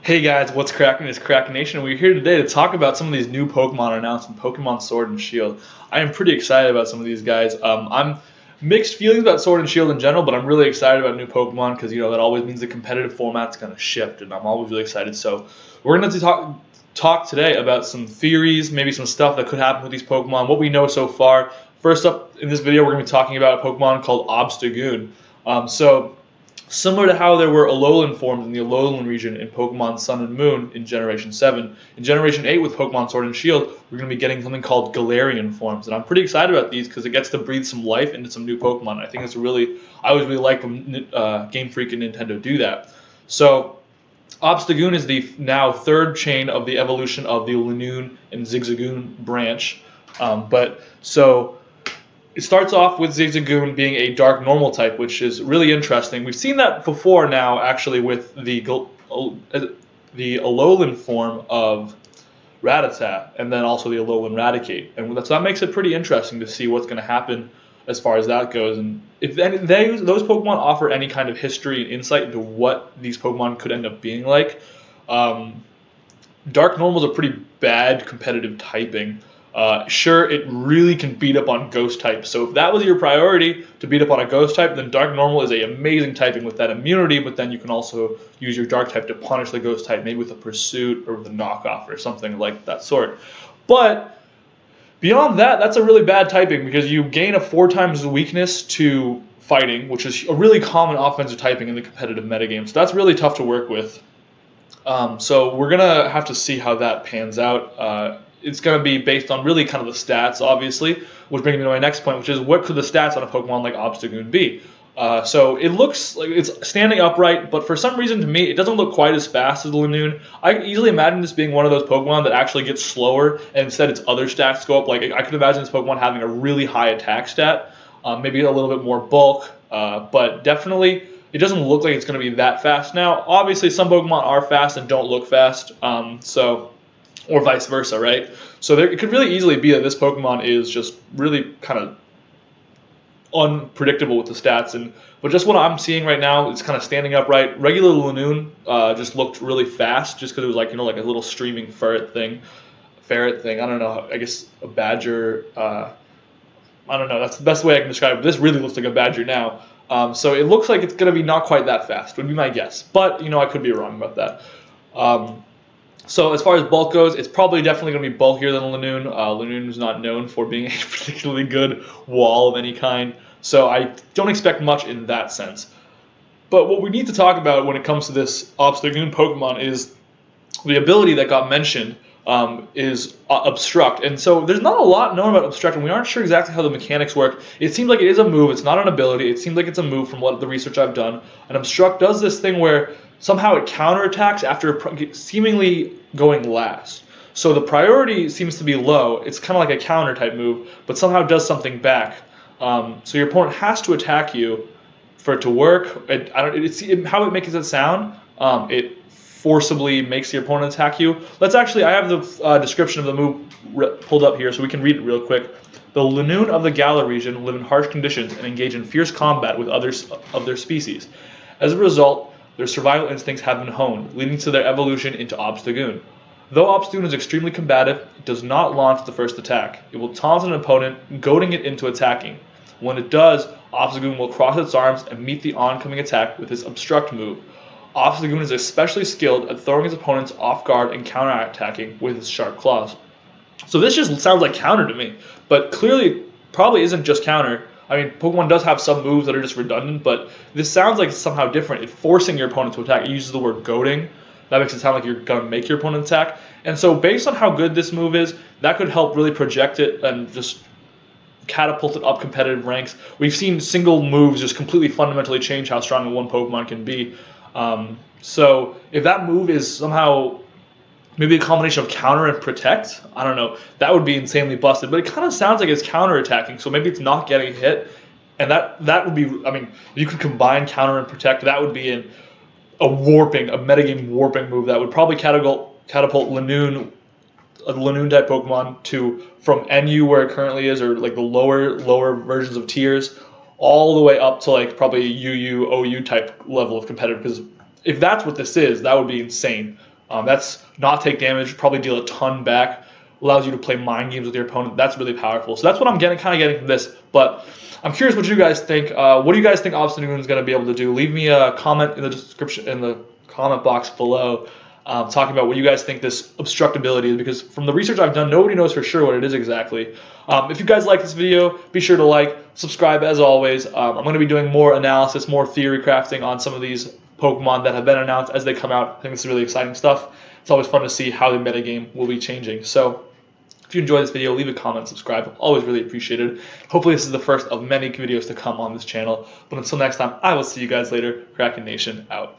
Hey guys, what's cracking? It's Krakenation, and we're here today to talk about some of these new Pokemon announced in Pokemon Sword and Shield. I am pretty excited about some of these guys. I'm mixed feelings about Sword and Shield in general, but I'm really excited about new Pokemon because that always means the competitive format's going to shift, and I'm always really excited. So we're going to talk today about some theories, maybe some stuff that could happen with these Pokemon, what we know so far. First up in this video, we're going to be talking about a Pokemon called Obstagoon. Similar to how there were Alolan forms in the Alolan region in Pokemon Sun and Moon in Generation 7, in Generation 8 with Pokemon Sword and Shield, we're going to be getting something called Galarian forms. And I'm pretty excited about these because it gets to breathe some life into some new Pokemon. I think I always really like when Game Freak and Nintendo do that. So, Obstagoon is the now third chain of the evolution of the Lanoon and Zigzagoon branch. It starts off with Zigzagoon being a dark normal type, which is really interesting. We've seen that before now, actually, with the Alolan form of Rattata, and then also the Alolan Raticate. And so that makes it pretty interesting to see what's going to happen as far as that goes. And if those Pokemon offer any kind of history and insight into what these Pokemon could end up being like, Dark Normal is a pretty bad competitive typing. Sure, it really can beat up on Ghost type. So if that was your priority to beat up on a Ghost type, then Dark Normal is a amazing typing with that immunity. But then you can also use your Dark type to punish the Ghost type, maybe with a Pursuit or with a Knockoff or something like that sort. But beyond that, that's a really bad typing because you gain a 4 times the weakness to fighting, which is a really common offensive typing in the competitive metagame. So that's really tough to work with. So we're gonna have to see how that pans out. It's going to be based on really kind of the stats, obviously, which brings me to my next point, which is what could the stats on a Pokemon like Obstagoon be? So it looks like it's standing upright, but for some reason to me, it doesn't look quite as fast as the Lanoon. I can easily imagine this being one of those Pokemon that actually gets slower, and instead its other stats go up. Like I could imagine this Pokemon having a really high attack stat, maybe a little bit more bulk, but definitely it doesn't look like it's going to be that fast. Now, obviously, some Pokemon are fast and don't look fast, or vice versa, right? So it could really easily be that this Pokemon is just really kind of unpredictable with the stats, but just what I'm seeing right now, it's kind of standing upright. Regular Lanoon just looked really fast, just because it was like a little streaming ferret thing. I don't know. I guess a badger. I don't know. That's the best way I can describe it. This really looks like a badger now. So it looks like it's going to be not quite that fast, would be my guess. But I could be wrong about that. So as far as bulk goes, it's probably definitely going to be bulkier than Lanoon. Lanoon is not known for being a particularly good wall of any kind, so I don't expect much in that sense. But what we need to talk about when it comes to this Obstagoon Pokemon is the ability that got mentioned is Obstruct. And so there's not a lot known about Obstruct, and we aren't sure exactly how the mechanics work. It seems like it is a move. It's not an ability. It seems like it's a move from what the research I've done. And Obstruct does this thing where somehow it counterattacks after seemingly going last. So the priority seems to be low. It's kind of like a counter type move, but somehow does something back. So your opponent has to attack you for it to work. How it makes it sound. It forcibly makes your opponent attack you. I have the description of the move pulled up here so we can read it real quick. The Lanoon of the Galar region live in harsh conditions and engage in fierce combat with others of their species. As a result, their survival instincts have been honed, leading to their evolution into Obstagoon. Though Obstagoon is extremely combative, it does not launch the first attack. It will taunt an opponent, goading it into attacking. When it does, Obstagoon will cross its arms and meet the oncoming attack with its Obstruct move. Obstagoon is especially skilled at throwing its opponents off guard and counterattacking with its sharp claws. So this just sounds like counter to me, but clearly probably isn't just counter. I mean, Pokemon does have some moves that are just redundant, but this sounds like it's somehow different. It's forcing your opponent to attack. It uses the word goading. That makes it sound like you're going to make your opponent attack. And so based on how good this move is, that could help really project it and just catapult it up competitive ranks. We've seen single moves just completely fundamentally change how strong one Pokemon can be. So if that move is somehow maybe a combination of counter and protect, I don't know, that would be insanely busted. But it kind of sounds like it's counter-attacking, so maybe it's not getting hit. And that would be, I mean, you could combine counter and protect. That would be a metagame warping move that would probably catapult Lanoon, a Lanoon type Pokemon from NU where it currently is, or like the lower versions of tiers, all the way up to like probably UU, OU type level of competitive, because if that's what this is, that would be insane. That's not take damage, probably deal a ton back, allows you to play mind games with your opponent. That's really powerful. So that's what I'm kind of getting from this. But I'm curious what you guys think. What do you guys think Obstagoon is going to be able to do? Leave me a comment in the description, in the comment box below, talking about what you guys think this obstruct ability is, because from the research I've done, nobody knows for sure what it is exactly. If you guys like this video, be sure to like, subscribe as always. I'm going to be doing more analysis, more theory crafting on some of these Pokemon that have been announced as they come out. I think this is really exciting stuff. It's always fun to see how the metagame will be changing. So if you enjoyed this video, leave a comment, subscribe. Always really appreciated. Hopefully this is the first of many videos to come on this channel. But until next time, I will see you guys later. Krakenation out.